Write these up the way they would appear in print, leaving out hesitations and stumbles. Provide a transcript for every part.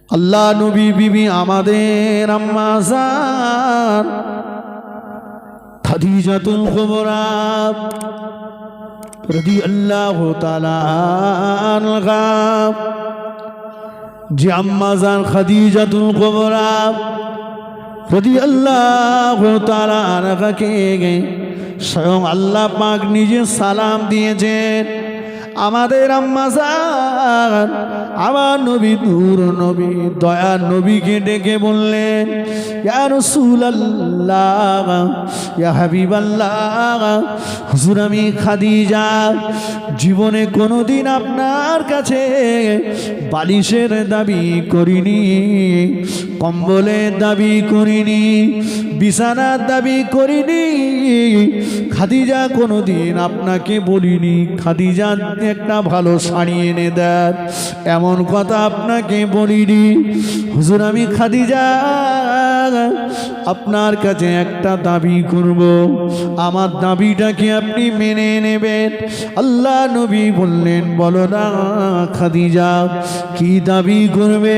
আল্লাহ নবী বিবি আমাদের আম্মা জান খাদিজাতুল কুবরা রাদিয়াল্লাহু তাআলা আনহা, যে আম্মা জান খাদিজাতুল কুবরা রাদিয়াল্লাহু তাআলা আনহাকে স্বয়ং আল্লাহ পাক নিজে সালাম দিয়েছেন। আমাদের আম্মা জান আমার নবী নূর নবী দয়ার নবীকে ডেকে বললেন, ইয়া রাসূলুল্লাহ, ইয়া হাবিবাল্লাহ, হুজুর আমি খাদিজা জীবনে কোনোদিন আপনার কাছে বালিশের দাবি করিনি, কম্বলের দাবি করিনি, বিছানার দাবি করিনি। খাদিজা কোনোদিন আপনাকে বলিনি খাদিজা একটা ভালো শাড়ি এনে দেন, এমন কথা আপনাকে বলিনি। হুজুর আমি খাদিজা আপনার কাছে একটা দাবি করব, আমার দাবিটাকে আপনি মেনে নেবেন। আল্লাহ নবী বললেন, বলো না খাদিজা কি দাবি করবে?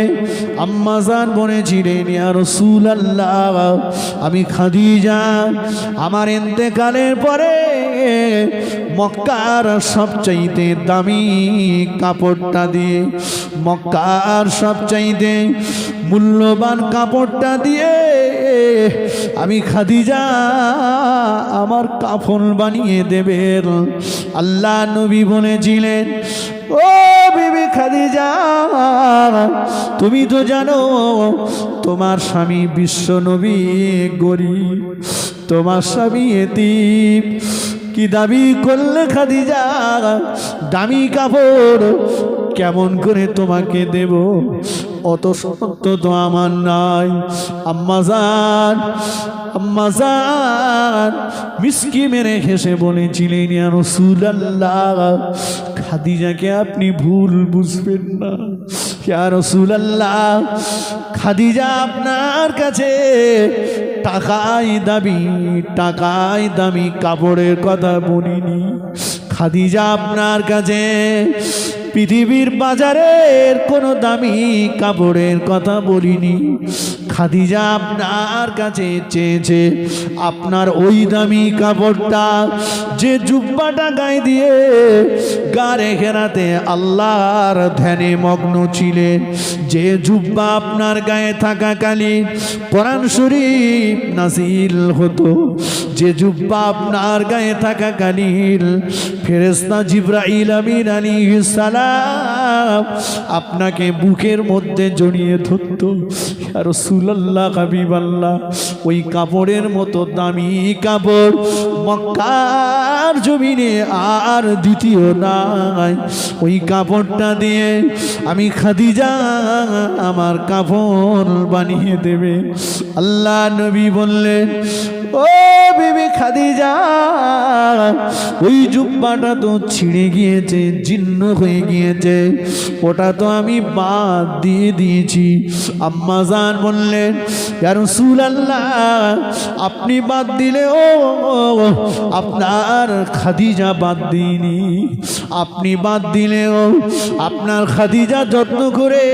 আম্মা জান বলেছিলেন, ইয়া রাসূলুল্লাহ, আমি খাদিজা আমার ইন্তেকালের পরে মক্কার সবচাইতে দামি কাপড়টা দিয়ে, মক্কার সবচাইতে মূল্যবান কাপড়টা দিয়ে আমি খাদিজা আমার কাফন বানিয়ে দেবেন। আল্লাহ নবী বলেছিলেন, ও বিবি খাদিজা, তুমি তো জানো তোমার স্বামী বিশ্ব নবী গরিব, তোমার স্বামী এতিম, কি দাবি করলে খাদিজা দামি কাপড় কেমন করে তোমাকে দেব? অত সত্য তো আমার নাই। আম্মা জান মিসকি মেরে হেসে বলেছিলেন, ইয়া রাসূলুল্লাহ, খাদিজাকে আপনি ভুল বুঝবেন না। ইয়া রাসূলুল্লাহ, খাদিজা আপনার কাছে টাকায় দামি কাপড়ের কথা বলিনি। খাদিজা আপনার কাছে পৃথিবীর বাজারের কোনো দামি কাপড়ের কথা বলিনি। খাদিজা আপনার কাছে চেয়েছে আপনার ওই দামি কাপড়টা, যে জুব্বাটা গায়ে দিয়ে গারে ঘেরাতে আল্লাহর ধ্যানে মগ্ন ছিলেন, যে জুব্বা আপনার গায়ে থাকাকালীন কোরআন শরীফ নাজিল হতো, যে জুব্বা আপনার গায়ে থাকাকালীন ফেরেশতা জিবরাইল আমিন আলাইহিস সালাম আপনাকে বুকের মধ্যে জড়িয়ে ধরত। ইয়া রাসূলুল্লাহ, হাবিবাল্লাহ, ওই কাপড়ের মতো দামি কাপড় মক্কার জমিনে আর দ্বিতীয় নাই। ওই কাপড়টা দিয়ে আমি খাদিজা আমার কাপড় বানিয়ে দেবে। আল্লাহ নবী বললেন, ও বিবি খাদিজা, ওই জুব্বাটা তো ছিঁড়ে গিয়েছে, জীর্ণ হয়ে গিয়েছে, ওটা তো আমি বাদ দিয়ে দিয়েছি। আম্মা জান বললেন, ইয়া রাসূলুল্লাহ, আপনি বাদ দিলে ও আপনার খাদিজা বাদ দিইনি, আপনি বাদ দিলেও আপনার খাদিজা যত্ন করে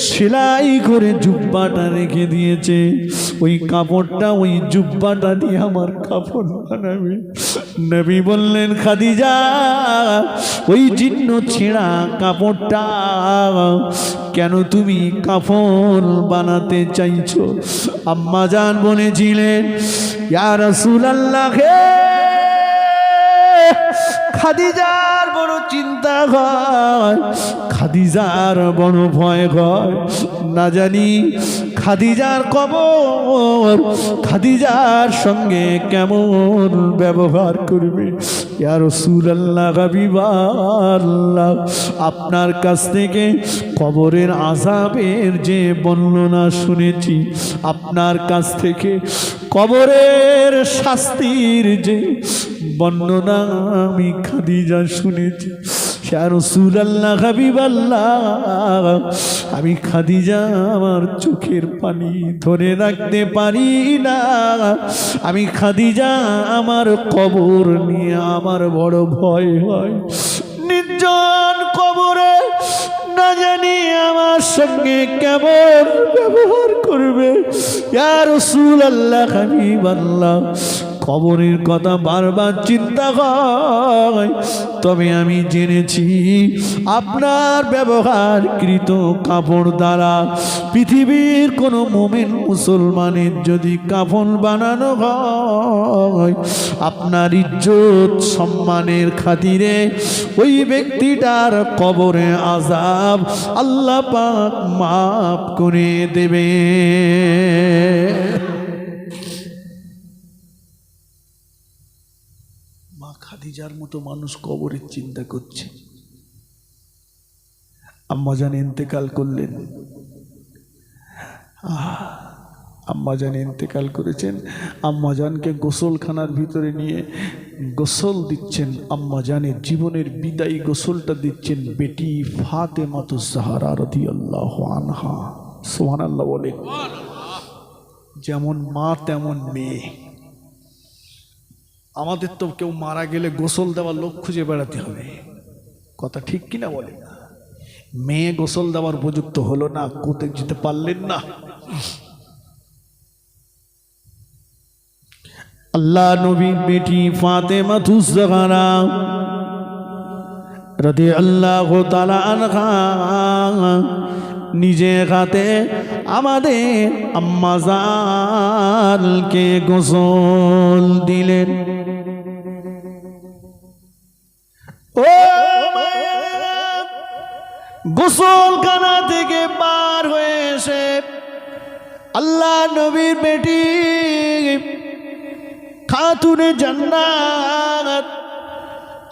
সেলাই করে জুব্বাটা রেখে দিয়েছে। ওই কাপড়টা ওই জুব্বাটা দিয়ে আমার কাপড় বানাবে। নবী বললেন, খাদিজা ওই জীর্ণ ছেঁড়া কাপড়টা কেন তুমি কাপড় বানাতে চাইছো? আম্মা জান বলেছিলেন, ইয়া রাসূলুল্লাহ, খাদিজার বড় চিন্তা হয়, খাদিজার বড় ভয় হয়, না জানি খাদিজার কবর খাদিজার সঙ্গে কেমন ব্যবহার করবে। ইয়া রাসূলুল্লাহ, হাবিবাল্লাহ, আপনার কাছ থেকে কবরের আযাবের যে বর্ণনা শুনেছি, আপনার কাছ থেকে কবরের শাস্তির যে বর্ণনা আমি খাদিজা শুনেছি। ইয়া রাসূলুল্লাহ, হাবিবাল্লাহ, আমি খাদিজা আমার চোখের পানি ধরে রাখতে পারি না। আমি খাদিজা আমার কবর নিয়ে আমার বড় ভয় হয়। নির্জন কবরে না জানি আমার সঙ্গে কেমন ব্যবহার করবে। ইয়া রাসূলুল্লাহ, হাবিবাল্লাহ, কবরের কথা বারবার চিন্তা হয়, তবে আমি জেনেছি আপনার ব্যবহারকৃত কাপড় দ্বারা পৃথিবীর কোনো মুমিন মুসলমানের যদি কাফন বানানো হয়, আপনার ইজ্জত সম্মানের খাতিরে ওই ব্যক্তিটার কবরে আযাব আল্লাহ পাক মাফ করে দেবে। মা খাদিজার মতো মানুষ কবরের চিন্তা করছে। আম্মাজান ইন্তেকাল করলেন, আম্মাজান ইন্তেকাল করেছেন। আম্মাজানকে গোসলখানার ভিতরে নিয়ে গোসল দিচ্ছেন। আম্মাজানের জীবনের বিদায়ী গোসলটা দিচ্ছেন বেটি ফাতেমাতুজ জাহরা রাদিয়াল্লাহু আনহা। সুবহানাল্লাহ বলে। যেমন মা তেমন মেয়ে। আমাদের তো কেউ মারা গেলে গোসল দেওয়ার লোক খুঁজে বেড়াতে হবে, কথা ঠিক কিনা বলে? মেয়ে গোসল দেওয়ার উপযুক্ত হলো না, কোথায় যেতে পারলেন না। আল্লাহ নবী বেটি ফাতেমাতুজ জাহরা রাদিয়াল্লাহু তাআলা আনহা নিজে হাতে আমাদের আম্মাজানকে গোসল দিলেন। ও গোসলখানা থেকে বার হয়ে এসে আল্লাহ নবীর বেটি খাতুনে জান্নাত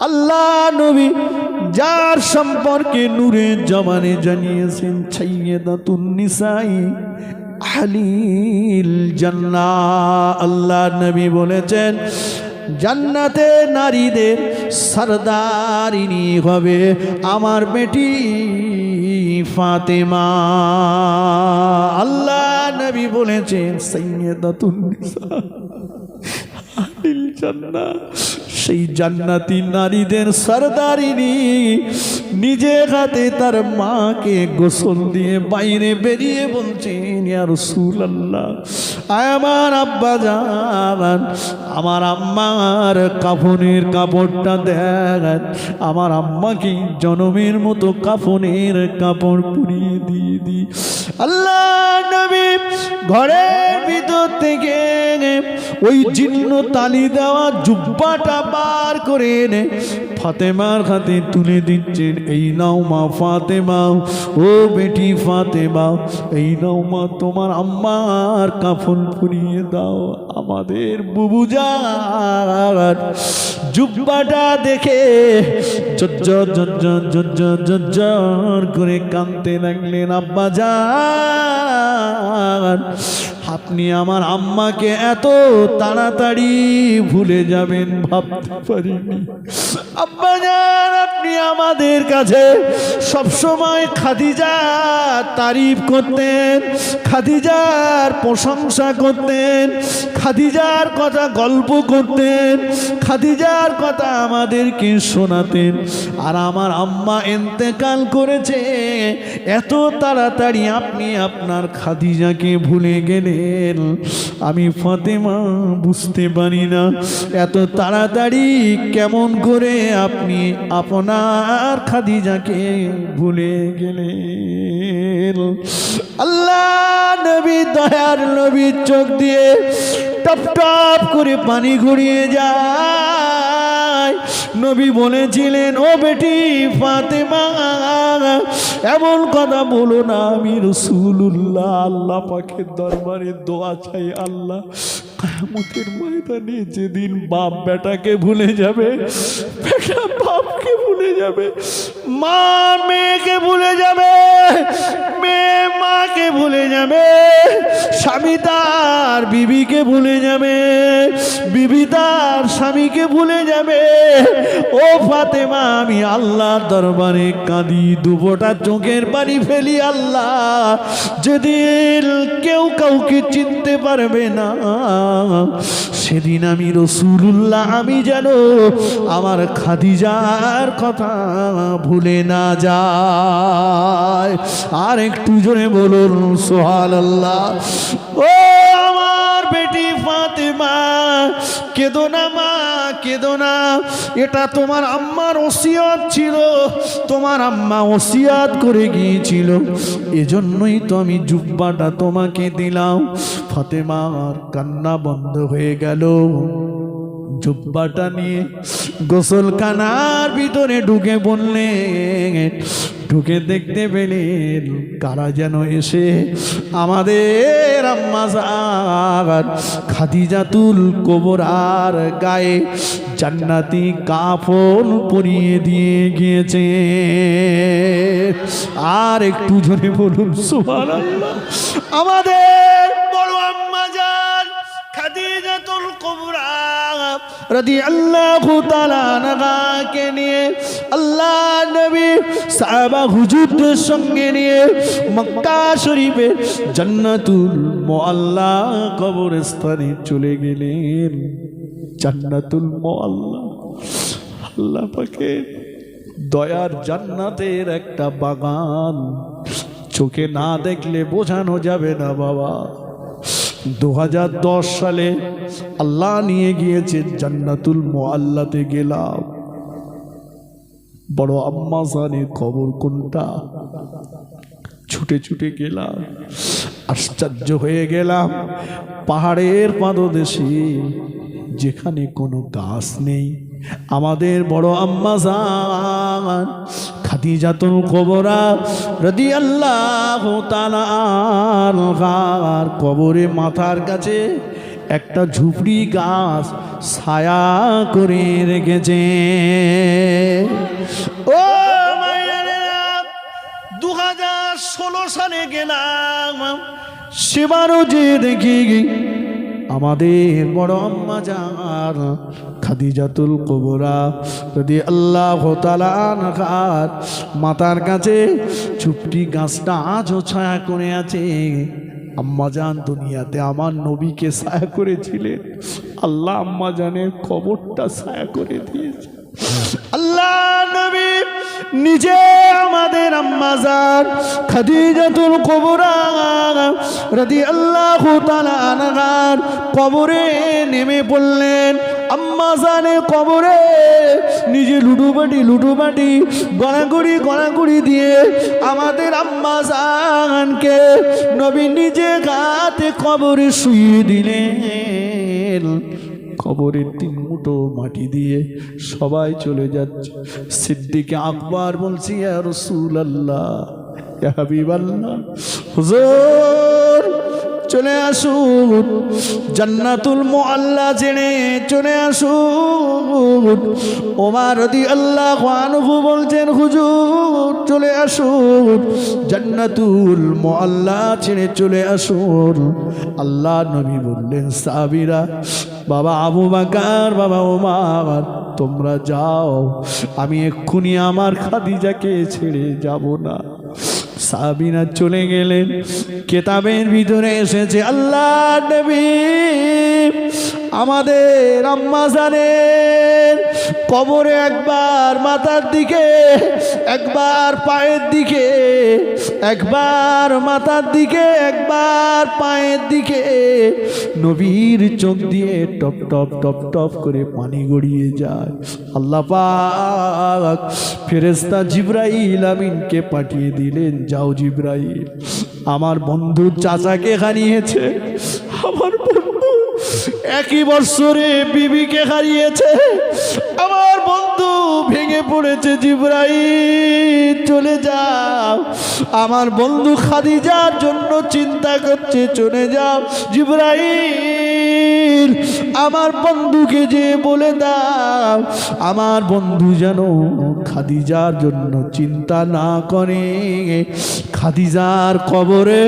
আল্লাহ নবী যার সম্পর্কে নূরে জামানে জানিয়েছেন সাইয়্যিদাতুন নিসাই আহলিল জান্নাহ। আল্লাহ নবী বলেছেন জান্নাতে নারীদের সরদারিনী হবে আমার বেটি ফাতেমা। আল্লাহ নবী বলেছেন সাইয়্যিদাতুন নিসা আহলিল জান্নাহ, সেই জান্নাতি নারীদের সরদারিনী নিজে হাতে তার মাকে গোসল দিয়ে বাইরে বেরিয়ে বলছেন ইয়া রাসূলুল্লাহ, আমার আব্বা জান আমার আম্মার কাফনের কাপড়টা দেন, আমার আম্মাকে জনমের মতো কাফনের কাপড় পরিয়ে দিয়ে দি। আল্লাহ নবী ঘরের ভিতর থেকে ওই জীর্ণ তালি দেওয়া জুব্বাটা বার করে এনে ফাতেমার হাতে তুলে দিচ্ছেন। এই নাও মা ফাতেমা, ও বেটি ফাতেমা, এই নাও মা তোমার আম্মার কাফন পরিয়ে দাও। আমাদের বুবুজান জুব্বাটা দেখে জজ্জর জজ্জর জজ্জর জজ্জর করে কাঁদতে লাগলেন। আব্বা জান আপনি আমার আম্মাকে এত তাড়াতাড়ি ভুলে যাবেন ভাবতে পারিনি। আব্বা জান আপনি আমাদের কাছে সবসময় খাদিজার তারিফ করতেন, খাদিজার প্রশংসা করতেন, খাদিজার কথা গল্প করতেন, খাদিজার কথা আমাদেরকে শোনাতেন। আর আমার আম্মা ইন্তেকাল করেছে, এত তাড়াতাড়ি আপনি আপনার খাদিজাকে ভুলে গেলেন। আমি ফাতেমা বুঝতে পারি না এত তাড়াতাড়ি কেমন করে আপনি আপনার খাদিজাকে ভুলে গেলেন। আল্লাহ নবী দয়ার নবীর চোখ দিয়ে টপ টপ করে পানি গড়িয়ে যায়। নবী বলেছিলেন ও বেটি ফাতেমা এমন কথা বলো না, আমি রাসূলুল্লাহ আল্লাহ পাকের দরবারে দোয়া চাই। আল্লাহ কিয়ামতের ময়দানে যেদিন বাপ বেটাকে ভুলে যাবে, বেটা বাপকে ভুলে যাবে, মা মেয়েকে ভুলে যাবে, মেয়ে মাকে ভুলে যাবে, স্বামী তার বিবিকে ভুলে যাবে, বিবি তার স্বামীকে ভুলে যাবে। ও ফাতেমা, আমি আল্লাহর দরবারে কাঁদি, দুফোঁটা চোখের পানি ফেলি। আল্লাহ, যেদিন কেউ কাউকে চিনতে পারবে না, সেদিন আমি রাসূলুল্লাহ, আমি যেন আমার খাদিজার কথা ভুলে না যায়। আর একটু জোরে বলুন সুবহানাল্লাহ। ও আমার বেটি ফাতেমা, কেঁদো না মা, কেঁদো না। এটা তোমার আম্মার ওসিয়ত ছিল, তোমার আম্মা ওসিয়ত করে গিয়েছিল, এজন্যই তো আমি জুব্বাটা তোমাকে দিলাম। ফাতেমার কান্না বন্ধ হয়ে গেল। জুব্বাটা নিয়ে গোসলখানার ভিতরে ঢুকে বললেন, ঢুকে দেখতে পেলেন কারা যেন এসে আমাদের আম্মা জান খাদিজাতুল কুবরার গায়ে জান্নাতি কাফন পরিয়ে দিয়ে গিয়েছে। আর একটু জোরে বলুন সুবহানাল্লাহ। আমাদের বড় আম্মা জান খাদিজাতুল কুবরা রাদিয়াল্লাহু তাআলা আনহাকে নিয়ে আল্লাহ নবী সাহাবা হুজুরদের সঙ্গে নিয়ে মক্কা শরীফে জান্নাতুল মুআল্লা কবরস্থানে চলে গেলেন। জান্নাতুল মুআল্লা আল্লাহ পাকের দয়ার জান্নাতের একটা বাগান, চোখে না দেখলে বোঝানো যাবে না বাবা। 2010 সালে আল্লাহ নিয়ে গিয়েছে জান্নাতুল মুআল্লাতে গেলাম। বড় আম্মা জানের খবর কোনটা, ছুটে ছুটে গেলাম, আশ্চর্য হয়ে গেলাম। পাহাড়ের পাদদেশে যেখানে কোনো গাছ নেই, আমাদের বড় আম্মা জান খাদিজাতুল কুবরা রাদিয়াল্লাহু তাআলা আনহার কবরে মাথার কাছে একটা ঝুপড়ি গাছ ছায়া করে রেখেছে। ও মায়েরা, 2016 সালে গেলাম, সেবারও যে দেখি আমাদের বড় আম্মা জান খাদিজাতুল কুবরা রাদিয়াল্লাহু তাআলা আনহার মাথার কাছে ঝুপড়ি গাছটা আজও ছায়া করে আছে। আম্মা জান দুনিয়াতে আমার নবীকে ছায়া করেছিলেন, আল্লাহ আম্মা জানের কবরটা ছায়া করে দিয়েছে। আল্লাহ নবী নিজে আমাদের আম্মা জান খাদিজাতুল কুবরা রাদিয়াল্লাহু তাআলা আনহার কবরে নেমে পড়লেন। আম্মা জানের কবরে নিজে লুটুবাটি গড়াগড়ি দিয়ে আমাদের আম্মা জানকে নবী নিজে গাতে কবরে শুইয়ে দিলেন। কবরের 3 মুঠো মাটি দিয়ে সবাই চলে যাচ্ছে। সিদ্দিক আকবর বলছি, ইয়া রাসূলুল্লাহ, ইয়া হাবিবাল্লাহ, হুজুর চলে আসুন, জান্নাতুল মুআল্লা জেনে চলে আসুন। ওমর রাদিয়াল্লাহু আনহু বলছেন, হুজুর চলে আসুন, জান্নাতুল মুআল্লা ছেড়ে চলে আসুন। আল্লাহ নবী বললেন, সাহাবীরা, বাবা আবু বকর, বাবা ওমর, তোমরা যাও, আমি এক্ষুনি আমার খাদিজাকে ছেড়ে যাব না। সাহাবীরা চলে গেলেন। কিতাবের ভিতরে এসেছে আল্লাহ নবী আমাদের আম্মা জানের কবরে একবার মাথার দিকে, একবার পায়ের দিকে, একবার মাথার দিকে, একবার পায়ের দিকে নবীর চোখ দিয়ে টপ টপ টপ টপ করে পানি গড়িয়ে যায়। আল্লাহ পাক ফেরেশতা জিবরাইল আমিনকে পাঠিয়ে দিলেন, যাও জিবরাইল, আমার বন্ধুর চাচাকে হারিয়েছে, আমার বন্ধু একই বৎসরে বিবিকে হারিয়েছে, আমার বন্ধু ভেঙে পড়েছে। জিবরাইল চলে যাও, আমার বন্ধু খাদিজার জন্য চিন্তা করছে, চলে যাও। জিবরাইল আমার বন্ধুকে যে বলে দাও আমার বন্ধু যেন খাদিজার জন্য চিন্তা না করে। খাদিজার কবরে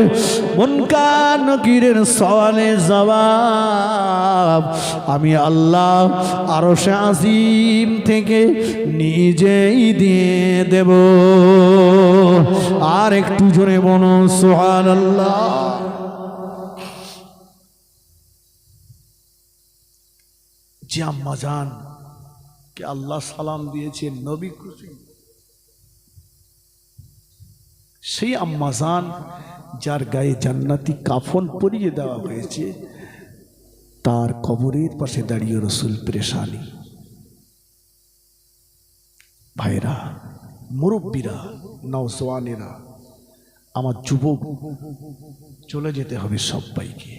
মুনকার নকিরের সওয়ালে জবাব আমি আল্লাহ আরশে আজিম থেকে নিজেই দিয়ে দেব। আর একটু জোরে বলো সুবহানাল্লাহ। যে আম্মা জান কে আল্লাহ সালাম দিয়েছেন নবী খুশি, সেই আম্মা জান যার গায়ে জান্নাতি কাফন পরিয়ে দেওয়া হয়েছে তার কবরের পাশে দাঁড়িয়ে রসুল পেরেশানি। ভাইরা, মুরব্বীরা, নওজওয়ানেরা, আমার যুবক, চলে যেতে হবে সবাইকে।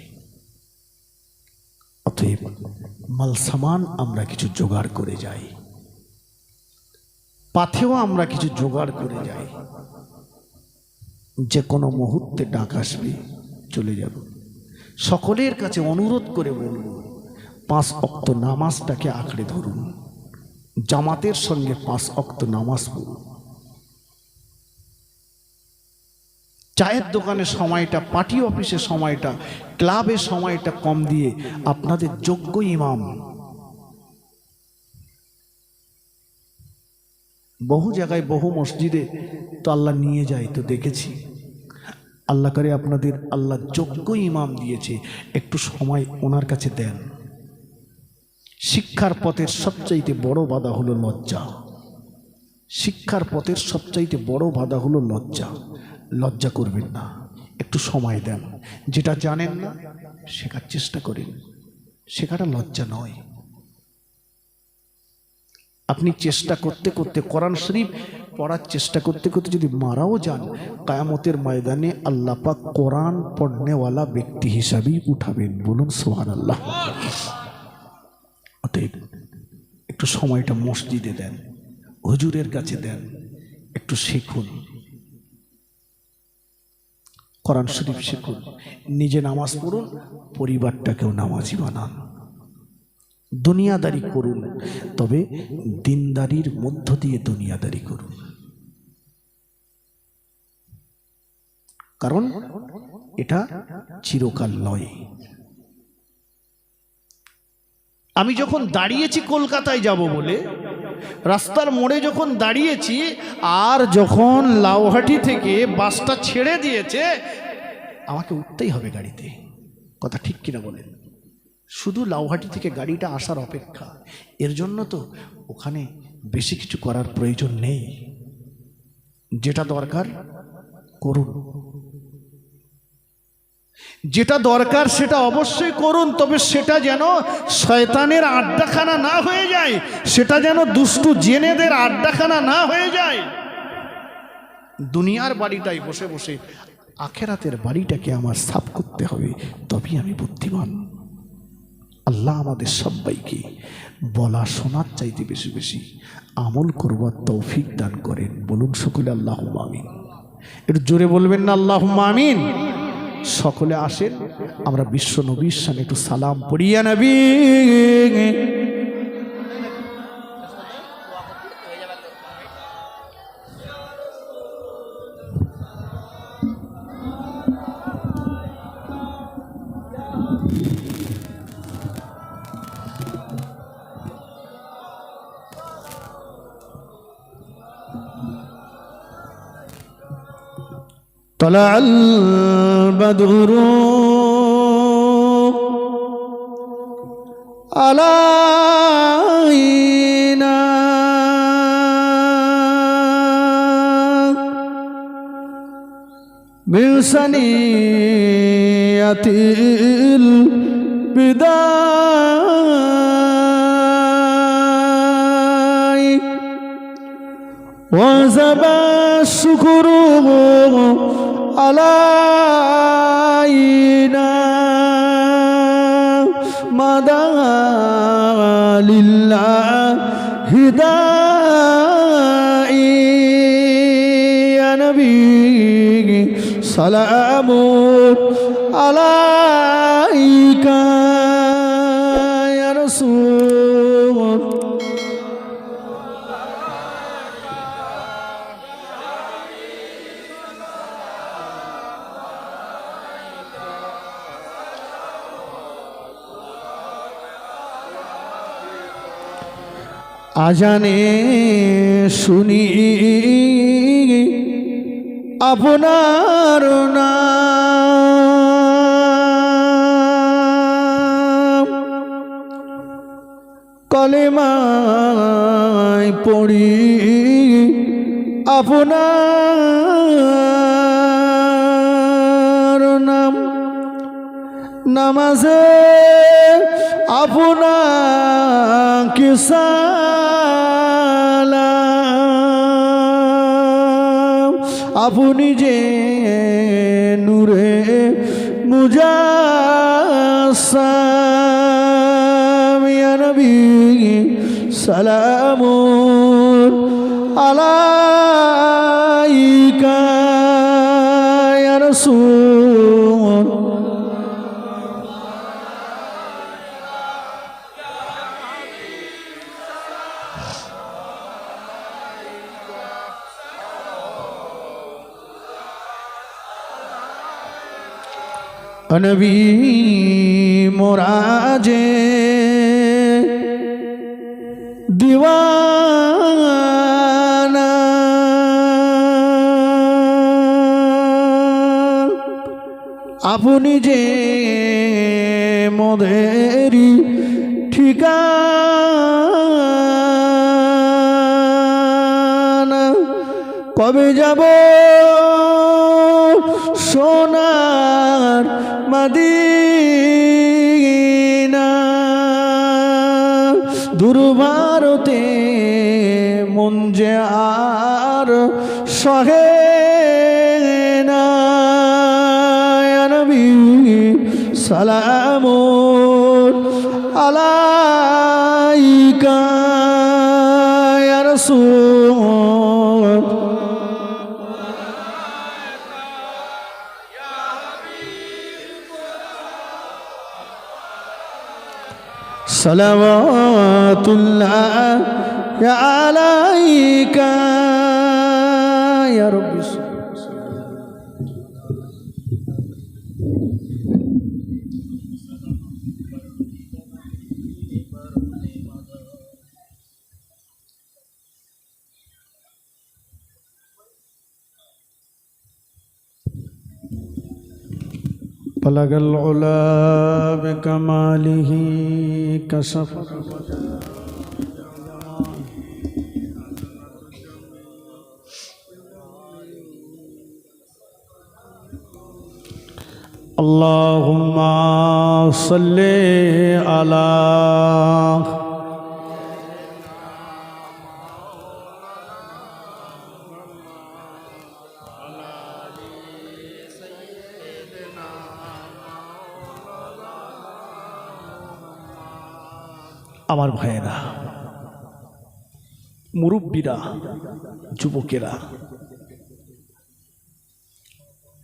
অতএব মাল সামান আমরা কিছু জোগাড় করে যাই, পাথেও আমরা কিছু জোগাড় করে যাই। যে কোনো মুহূর্তে ডাক আসবে, চলে যাব। সকলের কাছে অনুরোধ করে বলব 5 ওয়াক্ত নামাজটাকে আঁকড়ে ধরুন, জামাতের সঙ্গে 5 ওয়াক্ত নামাজ পড়ুন। চায়ের দোকানের সময়টা, পার্টি অফিসের সময়টা, ক্লাবের সময়টা কম দিয়ে আপনাদের যোগ্য ইমাম, বহু জায়গায় বহু মসজিদে তো আল্লাহ নিয়ে যায়, তো দেখেছি। আল্লাহ করে আপনাদের আল্লাহ যোগ্য ইমাম দিয়েছে, একটু সময় ওনার কাছে দেন। শিক্ষার পথের সবচাইতে বড় বাধা হলো লজ্জা। শিক্ষার পথের সবচাইতে বড় বাধা হলো লজ্জা। লজ্জা করবেন না, একটু সময় দেন। যেটা জানেন না শেখার চেষ্টা করেন, শেখাটা লজ্জা নয়। আপনি চেষ্টা করতে করতে কোরআন শরীফ পড়ার চেষ্টা করতে করতে যদি মারাও যান, কিয়ামতের ময়দানে আল্লাহ পাক কোরআন পড়নেওয়ালা ব্যক্তি হিসাবেই উঠাবেন। বলুন সুবহানাল্লাহ। অতএব একটু সময়টা মসজিদে দেন, হুজুরের কাছে দেন, একটু শিখুন, কোরআন শরীফ শিখুন, নিজে নামাজ পড়ুন, পরিবারটাকেও নামাজি বানান। দুনিয়াদারি করুন, তবে দিনদারির মধ্য দিয়ে দুনিয়াদারি করুন। কারণ এটা চিরকাল নয়। আমি যখন দাঁড়িয়েছি কলকাতায় যাব বলে, রাস্তার মোড়ে যখন দাঁড়িয়েছি, আর যখন লাউহাটি থেকে বাসটা ছেড়ে দিয়েছে, আমাকে উঠতেই হবে গাড়িতে। কথা ঠিক কিনা বলেন? শুধু লাউহাটি থেকে গাড়িটা আসার অপেক্ষা। এর জন্য তো ওখানে বেশি কিছু করার প্রয়োজন নেই। যেটা দরকার করুন, যেটা দরকার সেটা অবশ্যই করুন, তবে সেটা যেন শয়তানের আড্ডাখানা না হয়ে যায়, সেটা যেন দুষ্টু জেনেদের আড্ডাখানা না হয়ে যায়। দুনিয়ার বাড়িটাই বসে বসে আখেরাতের বাড়িটাকে আমার সাফ করতে হবে, তবেই আমি বুদ্ধিমান। আল্লাহ আমাদের সবাইকে বলা শোনার চাইতে বেশি বেশি আমল করবার তৌফিক দান করেন। বলুন সকলে আল্লাহুম্মা আমিন। একটু জোরে বলবেন না আল্লাহুম্মা আমিন? সকলে আসেন আমরা বিশ্ব নবীর সামনে একটু সালাম পড়িয়া নবী। طلع البدر علينا من ثنية البداء وجب الشكر علينا مدى لله داعي يا نبي سلام عليك يا ইয়া রাসূল আজানে শুনি আপনার নাম কলেমায় পড়ি আপনার নাম নামাজে আপনাকে সালাম আপনি যে নূরে মুজাসসাম ইয়া নবী সালামুন আলাইকা ইয়া রাসূল নবী মোরাজে দিওয়ানা আপনি যে মোদেরি ঠিকানা কবে যাব সোনার মদিনা দুর্ভারতে মন যে আর সহে না ইয়া নবী সালামুন আলাইকা ইয়া রাসূল সালাওয়াতুল্লাহ আলাইকা ইয়া রাব্বি بلغ العلا بكماله كشف اللهم صل على আমার ভাইয়েরা মুরব্বীরা যুবকেরা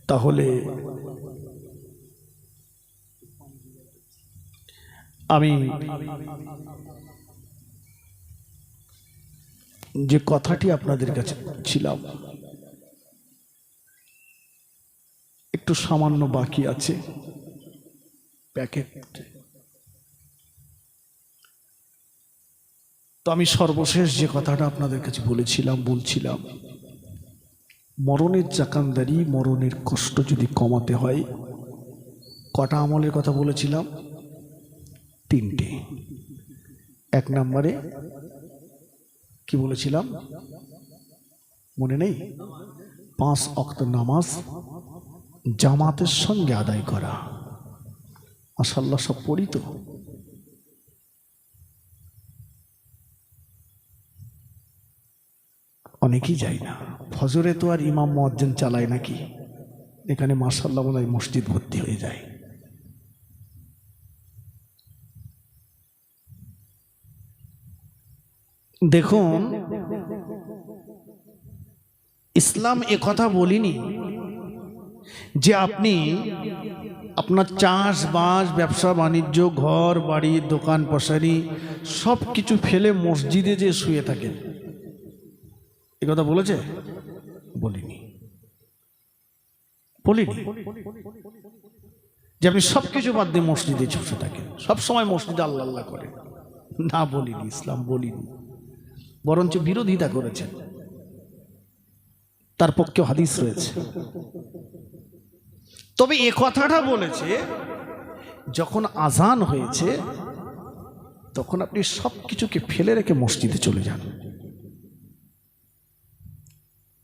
তাহলে আমি যে কথাটি আপনাদের কাছে ছিলাম একটু সামান্য বাকি আছে প্যাকেট তো আমি সর্বশেষ যে কথাটা আপনাদের কাছে বলছিলাম মরণের চাকান্দারি মরণের কষ্ট যদি কমাতে হয় কটা আমলের কথা বলেছিলাম তিনটে এক নম্বরে কি বলেছিলাম মনে নেই 5 ওয়াক্ত নামাজ জামাতের সঙ্গে আদায় করা মাশাআল্লাহ সব পড়ি তো অনেকেই যায় না ফজরে তো আর ইমাম মুয়াজ্জিন চালায় নাকি এখানে মাশাআল্লাহ মনে হয় মসজিদ ভর্তি হয়ে যায় দেখুন ইসলাম এ কথা বলিনি যে আপনি আপনার চাষবাস, ব্যবসা বাণিজ্য, ঘর বাড়ি, দোকান পসারি সব কিছু ফেলে মসজিদে যে শুয়ে থাকেন, এ কথা বলেছে? বলিনি। যে আপনি সব কিছু বাদ দিয়ে মসজিদে শুয়ে থাকেন, সব সময় মসজিদে আল্লাহ আল্লাহ করেন, না বলিনি, ইসলাম বলিনি, বরঞ্চ বিরোধিতা করেছেন। তার পক্ষে হাদিস রয়েছে। তবে এ কথাটা বলেছে যখন আজান হয়েছে তখন আপনি সব কিছুকে ফেলে রেখে মসজিদে চলে যান।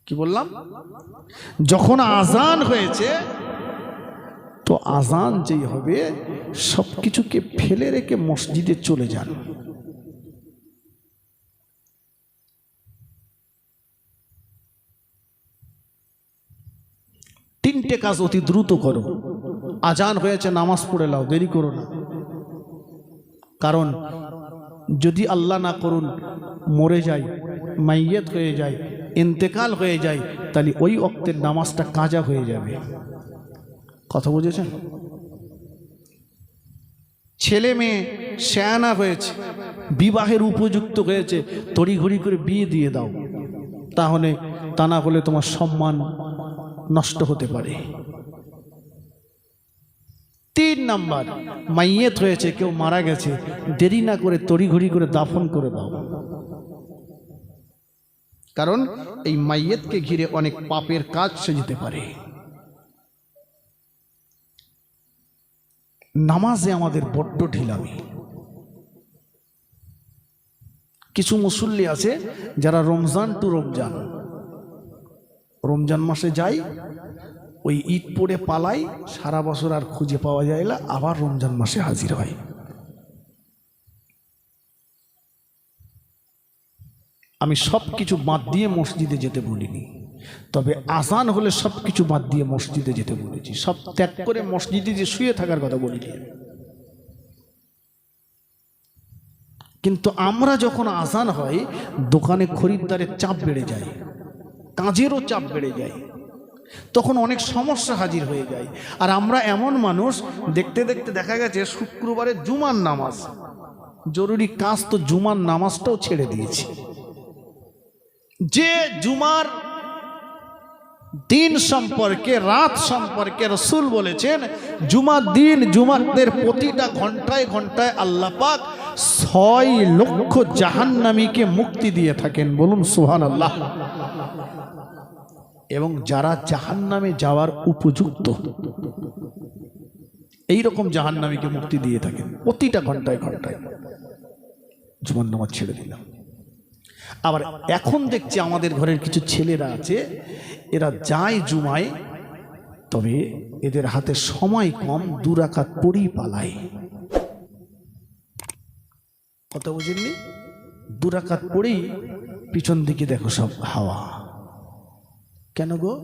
কি বললাম? যখন আজান হয়েছে তো আজান যেই হবে সব কিছুকে ফেলে রেখে মসজিদে চলে যান। তিনটে কাজ অতি দ্রুত করো। আজান হয়েছে, নামাজ পড়ে নাও, দেরি করো না। কারণ যদি আল্লাহ না করুন মরে যায়, মাইয়াত হয়ে যায়, ইন্তেকাল হয়ে যায়, তাহলে ওই ওয়াক্তের নামাজটা কাজা হয়ে যাবে। কথা বুঝেছেন? ছেলে মেয়ে শেয়ানা হয়েছে, বিবাহের উপযুক্ত হয়েছে, তড়িঘড়ি করে বিয়ে দিয়ে দাও, তাহলে তা না হলে তোমার সম্মান নষ্ট হতে পারে। 3 নাম্বার, মাইয়াত হয়েছে, কেউ মারা গেছে, দেরি না করে তড়িঘড়ি করে দাফন করে দাও। কারণ এই মাইয়াতকে ঘিরে অনেক পাপের কাজ সেজতে পারে। নামাজে আমাদের বড্ড ঢিলামি। কিছু মুসল্লি আছে যারা রমজান টু রমজান মাসে যায়, ওই ঈদ পড়ে পালায়, সারা বছর আর খুঁজে পাওয়া যায় না, আবার রমজান মাসে হাজির হয়। আমি সব কিছু বাদ দিয়ে মসজিদে যেতে বলিনি, তবে আজান হলে সব কিছু বাদ দিয়ে মসজিদে যেতে বলেছি। সব ত্যাগ করে মসজিদে যে শুয়ে থাকার কথা বলিনি। কিন্তু আমরা যখন আজান হয়, দোকানে খরিদ্দারের চাপ বেড়ে যায়, কাজেরও চাপ বেড়ে যায়, তখন অনেক সমস্যা হাজির হয়ে যায়। আর আমরা এমন মানুষ, দেখতে দেখতে দেখা গেছে শুক্রবারে জুমার নামাজ, জরুরি কাজ তো জুমার নামাজটাও ছেড়ে দিয়েছি। যে জুমার দিন সম্পর্কে, রাত সম্পর্কে রাসূল বলেছেন, জুমার দিন জুমাদের প্রতিটা ঘন্টায় ঘন্টায় আল্লাহ পাক 6 লক্ষ জাহান্নামীকে মুক্তি দিয়ে থাকেন। বলুন সুবহানাল্লাহ। এবং যারা জাহান্নামে যাওয়ার উপযুক্ত, এইরকম জাহান্নামীকে মুক্তি দিয়ে থাকেন প্রতিটা ঘন্টায় ঘন্টায়। জুমার নামাজ ছেড়ে দিলাম। আবার এখন দেখছি আমাদের ঘরের কিছু ছেলেরা আছে, এরা যায় জুমায়, তবে এদের হাতে সময় কম, 2 রাকাত পড়েই পালায়। কথা বুঝেননি? 2 রাকাত পড়েই পিছন দিকে দেখো সব হাওয়া। কেন গো?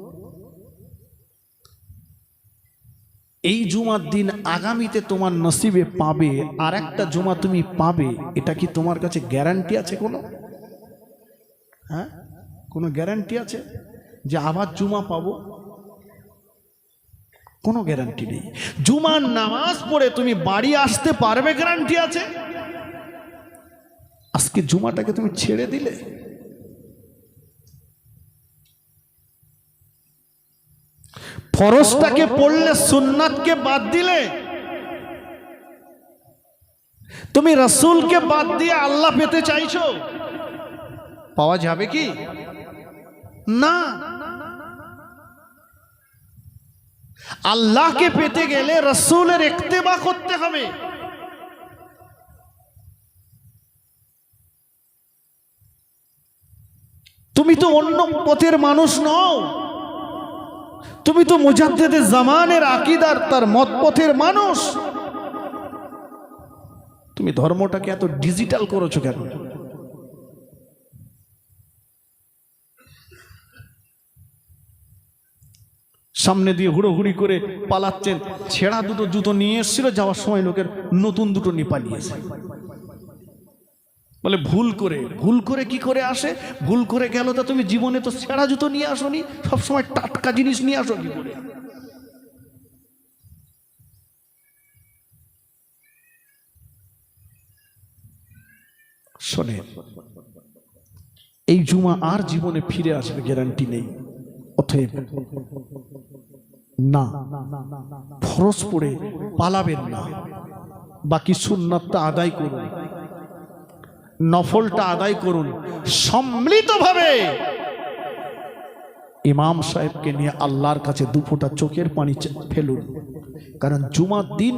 এই জুমার দিন আগামীতে তোমার নসিবে পাবে, আর একটা জুমা তুমি পাবে, এটা কি তোমার কাছে গ্যারান্টি আছে কোনো? হ্যাঁ, কোনো গ্যারান্টি আছে যে আবার জুমা পাবো? কোনো গ্যারান্টি নেই। জুমার নামাজ পড়ে তুমি বাড়ি আসতে পারবে, গ্যারান্টি আছে? আজকে জুমাটাকে তুমি ছেড়ে দিলে, ফরজটাকে পড়লে সুন্নাতকে বাদ দিলে, তুমি রাসূলকে বাদ দিয়ে আল্লাহ পেতে চাইছো, পাওয়া যাবে কি? না। আল্লাহকে পেতে গেলে রাসূলের ইত্তেবা করতে হবে। তুমি তো অন্য পথের মানুষ নও, তুমি তো মুজাদ্দিদে জামানের আকীদার, তার মত পথের মানুষ। তুমি ধর্মটাকে এত ডিজিটাল করেছো কেন? সামনে দিয়ে হুড়োহুড়ি করে পালাচ্ছেন, ছেঁড়া 2টো জুতো নিয়ে এসেছিল, যাওয়ার সময় লোকের নতুন 2টো নিয়ে পালিয়েছে। বলে ভুল করে কি করে আসে? ভুল করে গেল তা তুমি জীবনে তো ছেঁড়া জুতো নিয়ে আসোনি, সবসময় টাটকা জিনিস নিয়ে আসো কি করে? শোনেন, এই জুমা আর জীবনে ফিরে আসবে গ্যারান্টি নেই। অতএব না, ফরজ পড়ে পালাবেন না, বাকি সুন্নাতটা আদায় করুন, নফলটা আদায় করুন, সম্মিলিতভাবে ইমাম সাহেবকে নিয়ে আল্লাহর কাছে দুফোঁটা চোখের পানি ফেলুন। কারণ জুমার দিন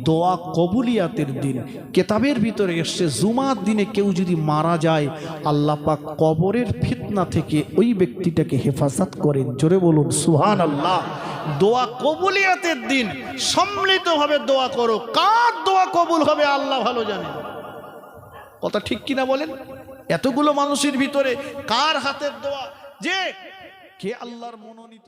দোয়া কবুলিয়াতের দিন। কেতাবের ভিতরে এসছে জুমার দিনে কেউ যদি মারা যায়, আল্লাহ পাক কবরের ফিতনা থেকে ওই ব্যক্তিটাকে হেফাজত করেন। জোরে বলুন সুবহানাল্লাহ। দোয়া কবুলিয়াতের দিন সম্মিলিতভাবে দোয়া করো। কার দোয়া কবুল হবে আল্লাহ ভালো জানেন। কথা ঠিক কিনা বলেন? এতগুলো মানুষের ভিতরে কার হাতের দোয়া, যে কে আল্লাহর মনোনীত।